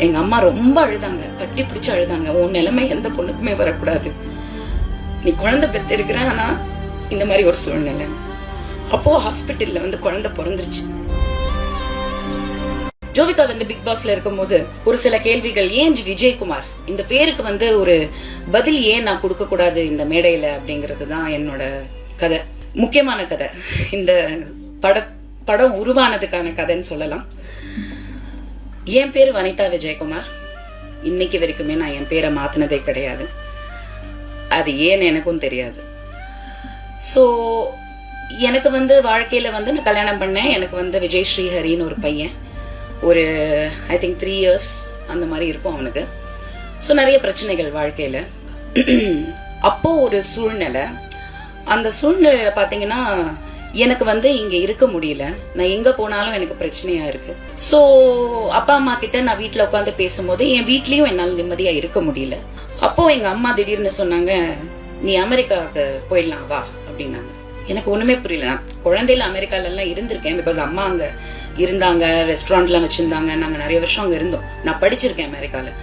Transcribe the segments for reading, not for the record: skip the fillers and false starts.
எங்க அம்மா ரொம்ப அழுதாங்க, கட்டி பிடிச்சு அழுதாங்க. உன் நிலைமை எந்த பொண்ணுக்குமே வரக்கூடாது, நீ குழந்தை பெத்தெடுக்கிற, ஆனா இந்த மாதிரி ஒரு சூழ்நிலை. அப்போ ஹாஸ்பிட்டல்ல வந்து குழந்தை பிறந்துருச்சு. ஜோவிகா வந்து பிக் பாஸ்ல இருக்கும் போது ஒரு சில கேள்விகள், ஏன் விஜயகுமார் இந்த பேருக்கு வந்து ஒரு பதில் ஏன் நான் கொடுக்க கூடாது இந்த மேடையில அப்படிங்கறதுதான் என்னோட கதை, முக்கியமான கதை. இந்த படம் உருவானதுக்கான கதைன்னு சொல்லலாம். என் பேரு வனிதா விஜயகுமார். இன்னைக்கு வரைக்குமே நான் என் பேரை மாத்தினதே கிடையாது. அது ஏன்னு எனக்கும் தெரியாது. சோ எனக்கு வந்து வாழ்க்கையில வந்து நான் கல்யாணம் பண்ணேன். எனக்கு வந்து விஜய் ஸ்ரீஹரின்னு ஒரு பையன், ஒரு ஐ திங்க் 3 years அந்த மாதிரி இருக்கும் அவனுக்கு. ஸோ நிறைய பிரச்சனைகள் வாழ்க்கையில. அப்போ ஒரு சூழ்நிலை, அந்த சூழ்நிலையில பாத்தீங்கன்னா எனக்கு வந்து இங்க இருக்க முடியல. நான் எங்க போனாலும் எனக்கு பிரச்சனையா இருக்கு. சோ அப்பா அம்மா கிட்ட நான் வீட்டுல உட்காந்து பேசும்போது என் வீட்லயும் என்னால நிம்மதியா இருக்க முடியல. அப்போ எங்க அம்மா திடீர்னு சொன்னாங்க, நீ அமெரிக்காவுக்கு போயிடலாம் வா அப்படின்னாங்க. எனக்கு ஒண்ணுமே புரியல. நான் குழந்தையில அமெரிக்கால எல்லாம் இருந்திருக்கேன். பிகாஸ் அம்மா அங்க இருந்தாங்க, ரெஸ்டாரண்ட் எல்லாம் வச்சிருந்தாங்க, நாங்க நிறைய வருஷம் அங்க இருந்தோம். நான் படிச்சிருக்கேன் அமெரிக்கால.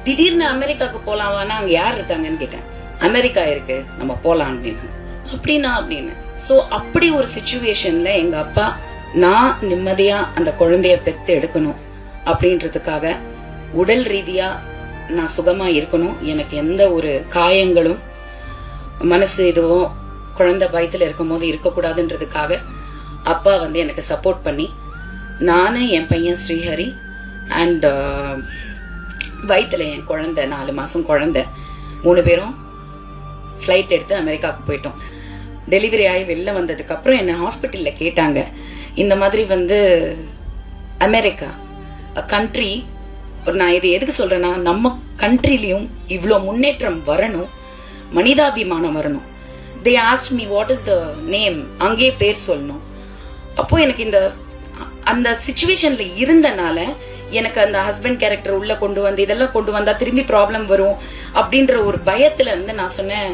திடீர்னு அமெரிக்காவுக்கு போலாமான்னா அங்க யார் இருக்காங்கன்னு கேட்டேன். அமெரிக்கா இருக்கு, நம்ம போலாம் அப்படின்னு. அப்படின்னா அப்படின்னு. சோ அப்படி ஒரு சிச்சுவேஷன்ல எங்க அப்பா நான் நிம்மதியா அந்த குழந்தைய பெத்து எடுக்கணும் அப்படின்றதுக்காக, உடல் ரீதியா நான் சுகமா இருக்கணும், எனக்கு எந்த ஒரு காயங்களும் மனசு இதுவும் குழந்தை வயித்துல இருக்கும் போது இருக்கக்கூடாதுன்றதுக்காக அப்பா வந்து எனக்கு சப்போர்ட் பண்ணி, நானு என் பையன் ஸ்ரீஹரி அண்ட் வயித்துல என் குழந்தை 4 மாசம் குழந்தை 3 பேரும் ஃபிளைட் எடுத்து அமெரிக்காவுக்கு போயிட்டோம். டெலிவரி ஆகி வெளில வந்ததுக்கு அப்புறம் என்ன ஹாஸ்பிட்டல்ல கேட்டாங்க, இந்த மாதிரி வந்து அமெரிக்கா கண்ட்ரி, நான் இது எதுக்கு சொல்றேன்னா, நம்ம கண்ட்ரிலயும் இவ்வளவு முன்னேற்றம் வரணும், மனிதாபிமானம் வரணும். they asked me what is the name, அங்கே பேர் சொல்லணும். அப்போ எனக்கு இந்த அந்த சிச்சுவேஷன்ல இருந்தனால எனக்கு அந்த ஹஸ்பண்ட் கேரக்டர் உள்ள கொண்டு வந்து இதெல்லாம் கொண்டு வந்தா திரும்பி ப்ராப்ளம் வரும் அப்படின்ற ஒரு பயத்துல வந்து நான் சொன்னேன்,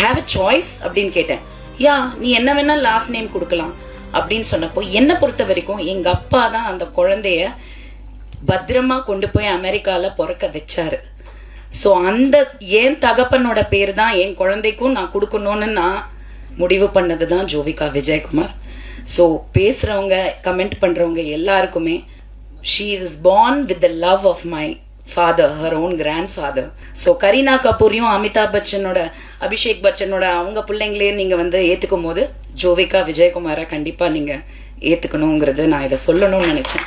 ஹேவ் அ சாய்ஸ் அப்படின்னு கேட்டேன். யா, நீ என்ன வேணா லாஸ்ட் நேம் கொடுக்கலாம் அப்படின்னு சொன்னப்போ, என்ன பொறுத்த வரைக்கும் எங்க அப்பா தான் அந்த குழந்தைய பத்திரமா கொண்டு போய் அமெரிக்கால பிறக்க வச்சாரு. சோ அந்த என் தகப்பனோட பேர் தான் என் குழந்தைக்கும் நான் கொடுக்கணும்னு நான் முடிவு பண்ணதுதான் ஜோவிகா விஜயகுமார். சோ பேசுறவங்க, கமெண்ட் பண்றவங்க எல்லாருக்குமே, she was born with the love of my father, her own grandfather. So Kareena கபூரையும் அமிதாப் பச்சனோட, அபிஷேக் பச்சனோட அவங்க பிள்ளைங்களே நீங்க வந்து ஏத்துக்கும் போது ஜோவிகா விஜயகுமாரை கண்டிப்பா நீங்க ஏத்துக்கணுங்கிறது நான் இதை சொல்லணும்னு நினைச்சேன்.